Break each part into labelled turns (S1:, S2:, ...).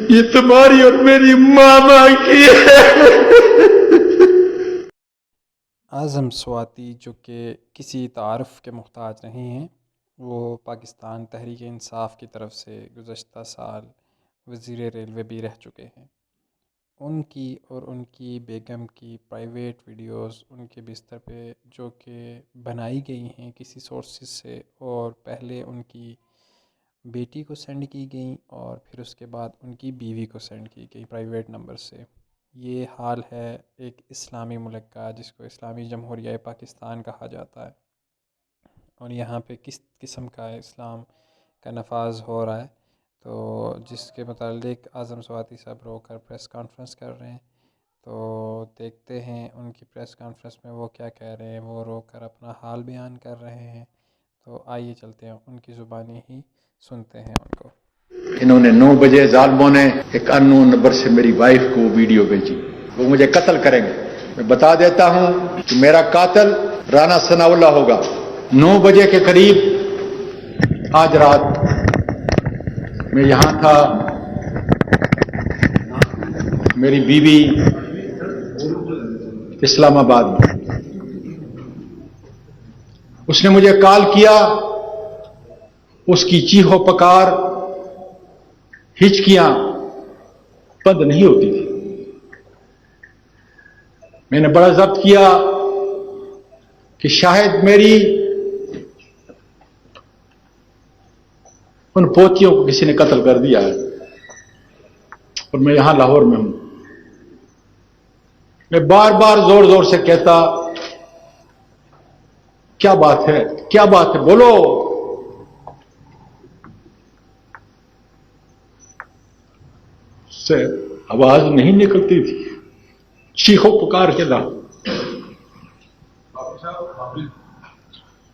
S1: یہ تمہاری اور میری ماما کی ہے۔
S2: اعظم سواتی جو کہ کسی تعارف کے محتاج نہیں ہیں، وہ پاکستان تحریک انصاف کی طرف سے گزشتہ سال وزیر ریلوے بھی رہ چکے ہیں۔ ان کی اور ان کی بیگم کی پرائیویٹ ویڈیوز ان کے بستر پہ جو کہ بنائی گئی ہیں کسی سورسز سے، اور پہلے ان کی بیٹی کو سینڈ کی گئیں اور پھر اس کے بعد ان کی بیوی کو سینڈ کی گئی پرائیویٹ نمبر سے۔ یہ حال ہے ایک اسلامی ملک کا جس کو اسلامی جمہوریہ پاکستان کہا جاتا ہے، اور یہاں پہ کس قسم کا اسلام کا نفاذ ہو رہا ہے، تو جس کے متعلق اعظم سواتی صاحب رو کر پریس کانفرنس کر رہے ہیں۔ تو دیکھتے ہیں ان کی پریس کانفرنس میں وہ کیا کہہ رہے ہیں۔ وہ رو کر اپنا حال بیان کر رہے ہیں، تو آئیے چلتے ہیں ان کی زبانی ہی سنتے ہیں ان کو۔
S1: انہوں نے 9 بجے ظالموں نے ایک اننون نمبر سے میری وائف کو ویڈیو بھیجی، وہ مجھے قتل کریں گے۔ میں بتا دیتا ہوں کہ میرا قاتل رانا ثناء اللہ ہوگا۔ 9 بجے کے قریب آج رات میں یہاں تھا، میری بیوی اسلام آباد میں۔ اس نے مجھے کال کیا، اس کی چیخو پکار ہچکیاں بند نہیں ہوتی تھی۔ میں نے بڑا ضبط کیا کہ شاید میری ان پوتیوں کو کسی نے قتل کر دیا ہے، اور میں یہاں لاہور میں ہوں۔ میں بار بار زور زور سے کہتا، کیا بات ہے، کیا بات ہے، بولو۔ سے آواز نہیں نکلتی تھی، چیخو پکار کے لا۔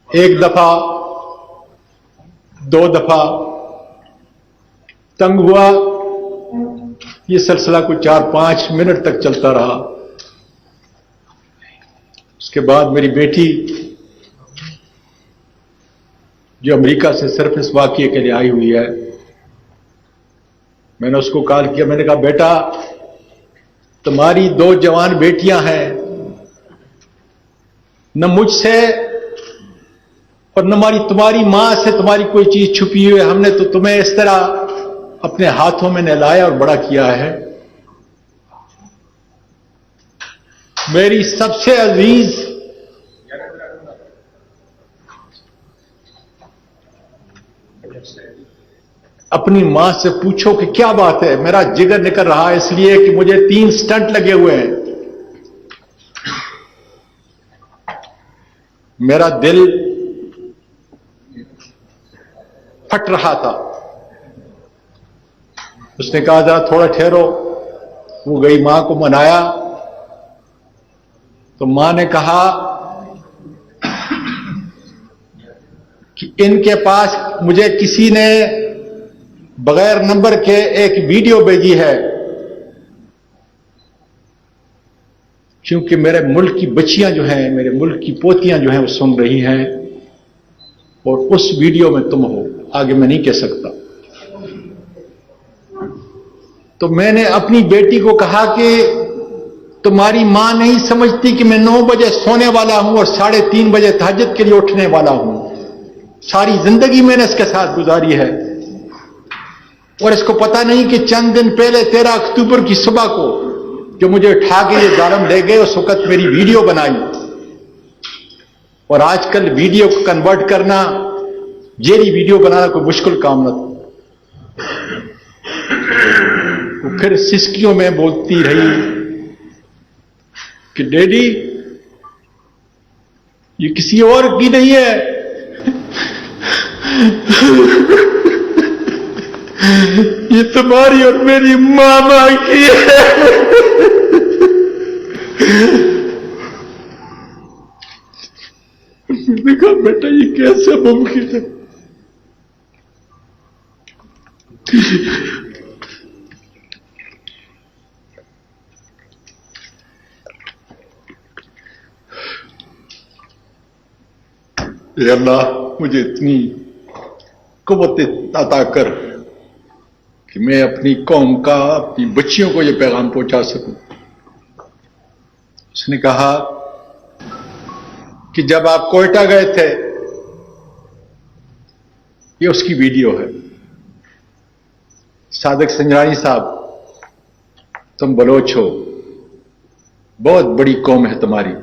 S1: ایک دفعہ، 2 دفعہ تنگ ہوا، یہ سلسلہ کو 4-5 منٹ تک چلتا رہا۔ اس کے بعد میری بیٹی جو امریکہ سے صرف اس واقعے کے لیے آئی ہوئی ہے، میں نے اس کو کال کیا، میں نے کہا بیٹا تمہاری 2 جوان بیٹیاں ہیں، نہ مجھ سے اور نہ تمہاری ماں سے تمہاری کوئی چیز چھپی ہوئی ہے۔ ہم نے تو تمہیں اس طرح اپنے ہاتھوں میں نہلایا اور بڑا کیا ہے۔ میری سب سے عزیز اپنی ماں سے پوچھو کہ کیا بات ہے۔ میرا جگر نکل رہا ہے اس لیے کہ مجھے 3 سٹنٹ لگے ہوئے ہیں، میرا دل پھٹ رہا تھا۔ اس نے کہا ذرا تھوڑا ٹھہرو۔ وہ گئی ماں کو منایا، تو ماں نے کہا کہ ان کے پاس مجھے کسی نے بغیر نمبر کے ایک ویڈیو بھیجی ہے، کیونکہ میرے ملک کی بچیاں جو ہیں، میرے ملک کی پوتیاں جو ہیں وہ سن رہی ہیں، اور اس ویڈیو میں تم ہو۔ آگے میں نہیں کہہ سکتا۔ تو میں نے اپنی بیٹی کو کہا کہ تمہاری ماں نہیں سمجھتی کہ میں 9 بجے سونے والا ہوں اور 3:30 بجے تہجد کے لیے اٹھنے والا ہوں۔ ساری زندگی میں نے اس کے ساتھ گزاری ہے، اور اس کو پتہ نہیں کہ چند دن پہلے 13 اکتوبر کی صبح کو جو مجھے اٹھا کے یہ ظالم لے گئے، اس وقت میری ویڈیو بنائی۔ اور آج کل ویڈیو کو کنورٹ کرنا، جیلی ویڈیو بنانا کوئی مشکل کام نہ تھا۔ وہ پھر سسکیوں میں بولتی رہی کہ ڈیڈی یہ کسی اور کی نہیں ہے، یہ تمہاری اور میری ماما کی ہے۔ میں نے کہا بیٹا یہ کیسے ممکن ہے؟ اے اللہ مجھے اتنی قوت عطا کر کہ میں اپنی قوم کا، اپنی بچیوں کو یہ پیغام پہنچا سکوں۔ اس نے کہا کہ جب آپ کوئٹہ گئے تھے، یہ اس کی ویڈیو ہے، صادق سنجرانی صاحب تم بلوچ ہو، بہت بڑی قوم ہے تمہاری،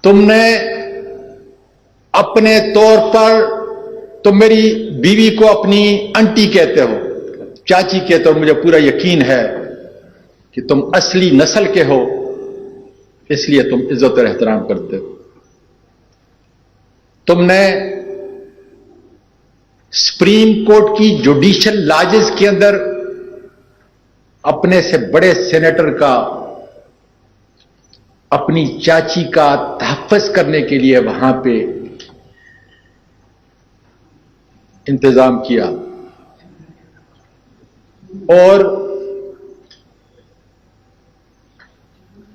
S1: تم نے اپنے طور پر تم میری بیوی کو اپنی انٹی کہتے ہو، چاچی کہتے ہو، مجھے پورا یقین ہے کہ تم اصلی نسل کے ہو، اس لیے تم عزت اور احترام کرتے ہو۔ تم نے سپریم کورٹ کی جوڈیشل لاجز کے اندر اپنے سے بڑے سینیٹر کا، اپنی چاچی کا تحفظ کرنے کے لیے وہاں پہ انتظام کیا، اور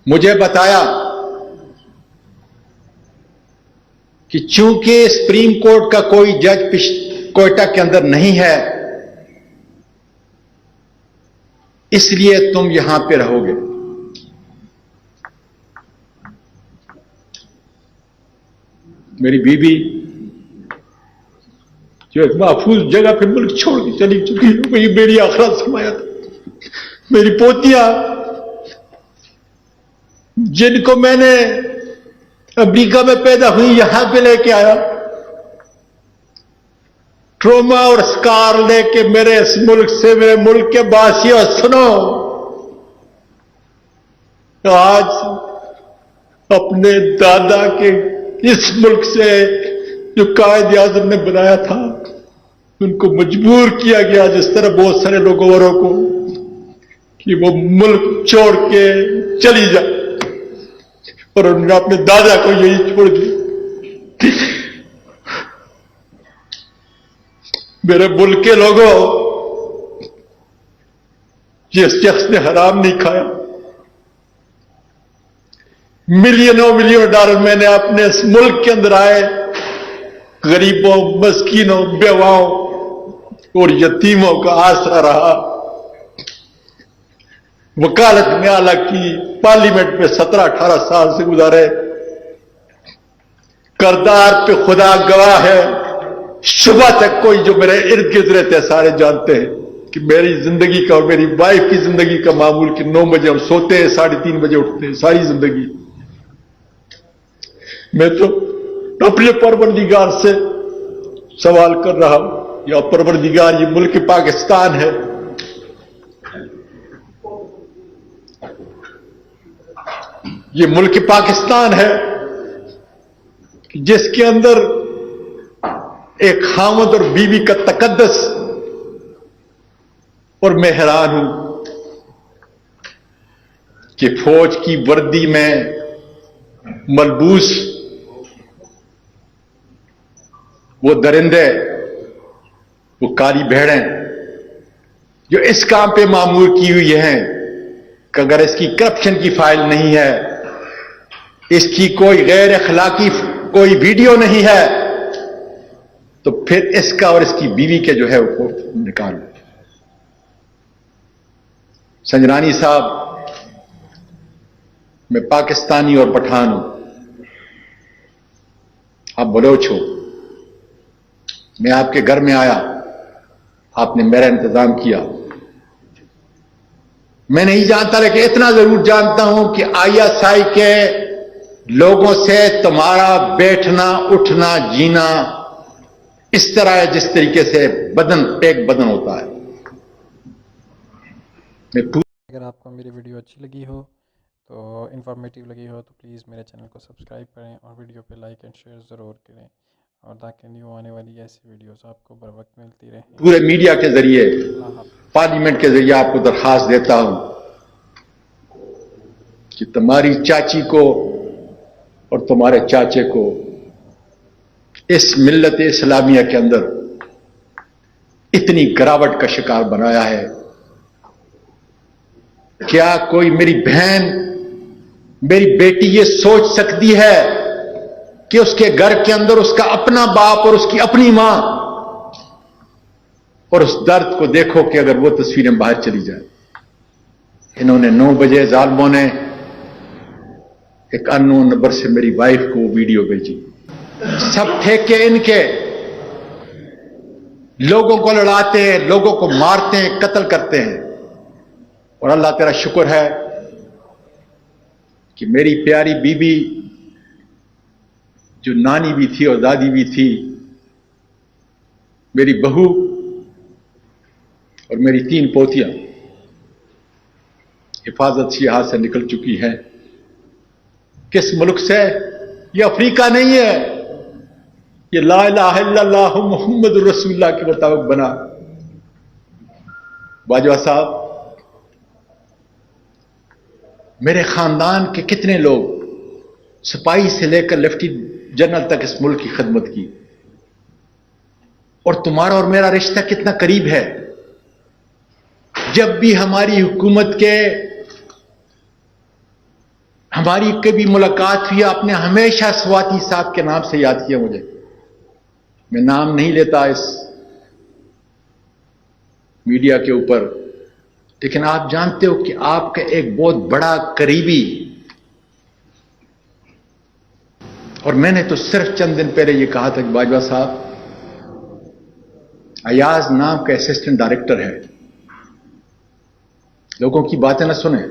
S1: مجھے بتایا کہ چونکہ سپریم کورٹ کا کوئی جج کوئٹہ کے اندر نہیں ہے، اس لیے تم یہاں پہ رہو گے۔ میری بیوی جو ایک محفوظ جگہ پہ ملک چھوڑ کے چلی چکی ہے، وہی میری آخرت سمایا تھا۔ میری پوتیاں جن کو میں نے امریکہ میں پیدا ہوئی یہاں پہ لے کے آیا، ٹروما اور سکار لے کے میرے اس ملک سے، میرے ملک کے باسیوں، سنو، آج اپنے دادا کے اس ملک سے جو قائد اعظم نے بنایا تھا، ان کو مجبور کیا گیا، جس طرح بہت سارے لوگوں اوروں کو، کہ وہ ملک چھوڑ کے چلی جائے، اور انہوں نے اپنے دادا کو یہی چھوڑ دیا۔ میرے ملک کے لوگوں، جس شخص نے حرام نہیں کھایا، ملینوں ڈالر میں نے اپنے اس ملک کے اندر آئے غریبوں، مسکینوں، بیواؤں اور یتیموں کا آسرا رہا، وکالت میں اعلیٰ کی، پارلیمنٹ میں 17-18 سال سے گزارے، کردار پہ خدا گواہ ہے، صبح تک کوئی جو میرے ارد گرد رہتے ہیں سارے جانتے ہیں کہ میری زندگی کا اور میری وائف کی زندگی کا معمول کہ 9 بجے ہم سوتے ہیں، 3:30 بجے اٹھتے ہیں، ساری زندگی۔ میں تو اپنے پروردگار سے سوال کر رہا ہوں، یا پروردگار، یہ ملک پاکستان ہے، یہ ملک پاکستان ہے جس کے اندر ایک خاوند اور بیوی کا تقدس، اور میں حیران ہوں کہ فوج کی وردی میں ملبوس وہ درندے، وہ کالی بھیڑیں جو اس کام پہ معمور کی ہوئی ہیں کہ اگر اس کی کرپشن کی فائل نہیں ہے، اس کی کوئی غیر اخلاقی کوئی ویڈیو نہیں ہے، تو پھر اس کا اور اس کی بیوی کے جو ہے وہ نکالو۔ سنجرانی صاحب، میں پاکستانی اور پٹھان ہوں، آپ بلوچ ہو، میں آپ کے گھر میں آیا، آپ نے میرا انتظام کیا، میں نہیں جانتا لیکن اتنا ضرور جانتا ہوں کہ ISI کے لوگوں سے تمہارا بیٹھنا، اٹھنا، جینا اس طرح ہے جس طریقے سے بدن ایک بدن ہوتا ہے۔
S2: اگر آپ کو میری ویڈیو اچھی لگی ہو تو انفارمیٹیو لگی ہو تو پلیز میرے چینل کو سبسکرائب کریں اور ویڈیو پہ لائک اینڈ شیئر ضرور کریں، اور تاکہ نیو آنے والی ایسی ویڈیوز آپ کو بر وقت ملتی رہیں۔
S1: پورے میڈیا کے ذریعے، پارلیمنٹ کے ذریعے آپ کو درخواست دیتا ہوں کہ تمہاری چاچی کو اور تمہارے چاچے کو اس ملت اسلامیہ کے اندر اتنی گراوٹ کا شکار بنایا ہے۔ کیا کوئی میری بہن، میری بیٹی یہ سوچ سکتی ہے کہ اس کے گھر کے اندر اس کا اپنا باپ اور اس کی اپنی ماں، اور اس درد کو دیکھو کہ اگر وہ تصویریں باہر چلی جائیں. انہوں نے 9 بجے ظالموں نے ایک اننون نمبر سے میری وائف کو وہ ویڈیو بھیجی. سب ٹھیکے ان کے، لوگوں کو لڑاتے ہیں، لوگوں کو مارتے ہیں، قتل کرتے ہیں. اور اللہ تیرا شکر ہے کہ میری پیاری بیوی جو نانی بھی تھی اور دادی بھی تھی، میری بہو اور میری 3 پوتیاں حفاظت سے یہاں سے نکل چکی ہیں. کس ملک سے؟ یہ افریقہ نہیں ہے، یہ لا الہ الا اللہ محمد رسول اللہ کے مطابق بنا. باجوہ صاحب، میرے خاندان کے کتنے لوگ سپاہی سے لے کر لیفٹیننٹ جنرل تک اس ملک کی خدمت کی، اور تمہارا اور میرا رشتہ کتنا قریب ہے. جب بھی ہماری حکومت کے ہماری کبھی ملاقات ہوئی، آپ نے ہمیشہ سواتی صاحب کے نام سے یاد کیا مجھے. میں نام نہیں لیتا اس میڈیا کے اوپر، لیکن آپ جانتے ہو کہ آپ کا ایک بہت بڑا قریبی، اور میں نے تو صرف چند دن پہلے یہ کہا تھا کہ باجوہ صاحب، ایاز نام کا اسسٹنٹ ڈائریکٹر ہے، لوگوں کی باتیں نہ سنیں،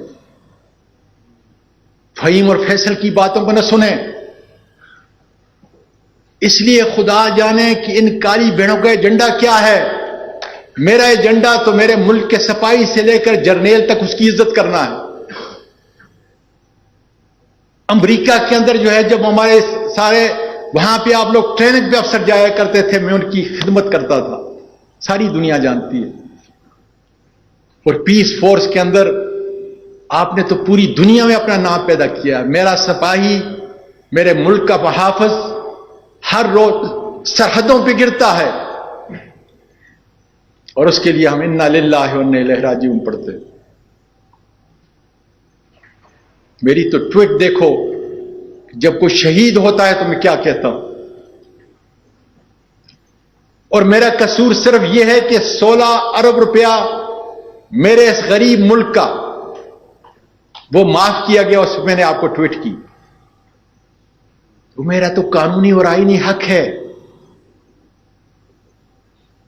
S1: فہیم اور فیصل کی باتوں کو نہ سنیں. اس لیے خدا جانے کہ ان کالی بھیڑوں کا ایجنڈا کیا ہے. میرا ایجنڈا تو میرے ملک کے سپاہی سے لے کر جرنیل تک اس کی عزت کرنا ہے. امریکہ کے اندر جو ہے، جب ہمارے سارے وہاں پہ آپ لوگ ٹریننگ پہ افسر جایا کرتے تھے، میں ان کی خدمت کرتا تھا، ساری دنیا جانتی ہے. اور پیس فورس کے اندر آپ نے تو پوری دنیا میں اپنا نام پیدا کیا. میرا سپاہی، میرے ملک کا محافظ ہر روز سرحدوں پہ گرتا ہے، اور اس کے لیے ہم انا للہ و انا الیہ راجعون پڑھتے. میری تو ٹویٹ دیکھو، جب کوئی شہید ہوتا ہے تو میں کیا کہتا ہوں. اور میرا قصور صرف یہ ہے کہ 16 ارب روپیہ میرے اس غریب ملک کا وہ معاف کیا گیا، اس میں نے آپ کو ٹویٹ کی. وہ میرا تو قانونی اور آئینی حق ہے.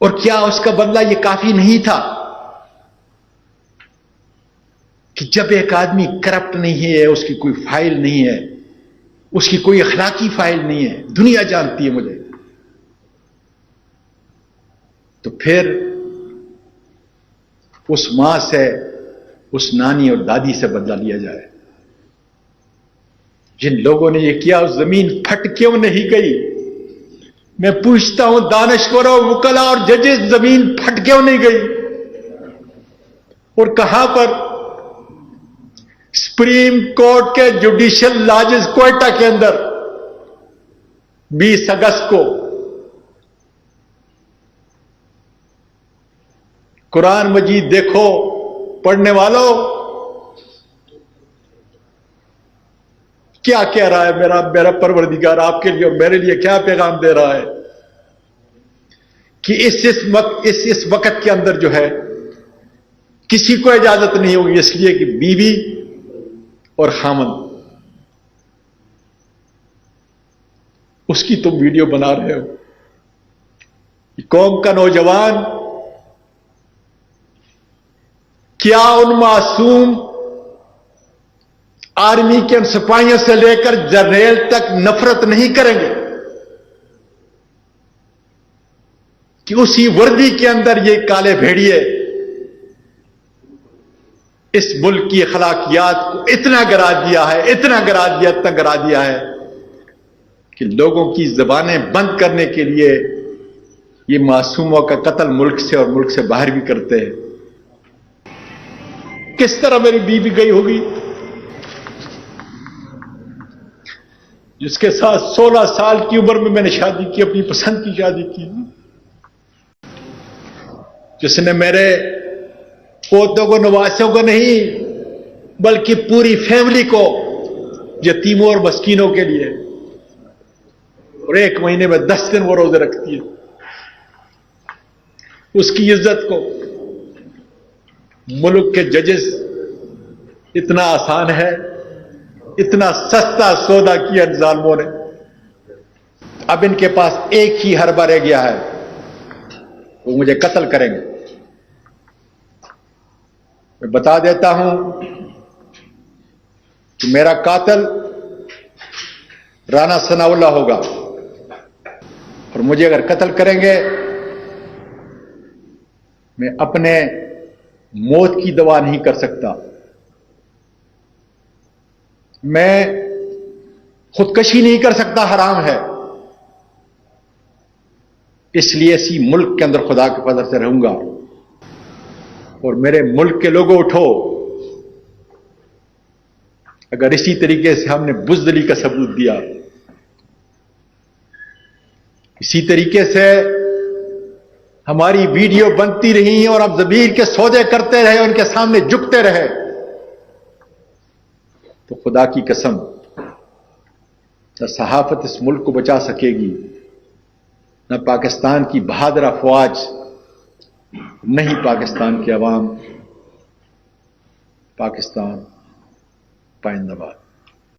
S1: اور کیا اس کا بدلہ یہ کافی نہیں تھا کہ جب ایک آدمی کرپٹ نہیں ہے، اس کی کوئی فائل نہیں ہے، اس کی کوئی اخلاقی فائل نہیں ہے، دنیا جانتی ہے مجھے، تو پھر اس ماں سے، اس نانی اور دادی سے بدلہ لیا جائے. جن لوگوں نے یہ کیا، اس زمین پھٹ کیوں نہیں گئی؟ میں پوچھتا ہوں دانشوروں، وکلا اور ججز، زمین پھٹ کیوں نہیں گئی؟ اور کہاں پر؟ سپریم کورٹ کے جوڈیشل لاجز کوئٹہ کے اندر 20 اگست کو قرآن مجید دیکھو پڑھنے والوں، کیا کہہ رہا ہے میرا پروردگار آپ کے لیے اور میرے لیے کیا پیغام دے رہا ہے کہ اس وقت کے اندر جو ہے کسی کو اجازت نہیں ہوگی، اس لیے کہ بیوی اور خامند، اس کی تم ویڈیو بنا رہے ہو. قوم کا نوجوان کیا ان معصوم آرمی کے ان سپاہیوں سے لے کر جرنیل تک نفرت نہیں کریں گے کہ اسی وردی کے اندر یہ کالے بھیڑیے اس ملک کی اخلاقیات کو اتنا گرا دیا ہے، اتنا گرا دیا ہے کہ لوگوں کی زبانیں بند کرنے کے لیے یہ معصوموں کا قتل ملک سے اور ملک سے باہر بھی کرتے ہیں. کس طرح میری بیوی گئی ہوگی جس کے ساتھ 16 سال کی عمر میں نے شادی کی، اپنی پسند کی شادی کی، جس نے میرے پوتوں کو، نواسوں کو نہیں بلکہ پوری فیملی کو، یتیموں اور مسکینوں کے لیے اور 1 مہینے میں 10 دن وہ روزے رکھتی ہے. اس کی عزت کو ملک کے ججز اتنا آسان ہے, اتنا سستا سودا کیا ان ظالموں نے. اب ان کے پاس ایک ہی حربہ رہ گیا ہے, وہ مجھے قتل کریں گے. میں بتا دیتا ہوں کہ میرا قاتل رانا ثناء اللہ ہوگا, اور مجھے اگر قتل کریں گے میں اپنے موت کی دوا نہیں کر سکتا. میں خودکشی نہیں کر سکتا, حرام ہے. اس لیے اسی ملک کے اندر خدا کے فضل سے رہوں گا. اور میرے ملک کے لوگوں اٹھو, اگر اسی طریقے سے ہم نے بزدلی کا ثبوت دیا, اسی طریقے سے ہماری ویڈیو بنتی رہی اور اب ضمیر کے سودے کرتے رہے, ان کے سامنے جھکتے رہے, تو خدا کی قسم نہ صحافت اس ملک کو بچا سکے گی, نہ پاکستان کی بہادر افواج, نہیں پاکستان کے عوام. پاکستان پائندہ باد.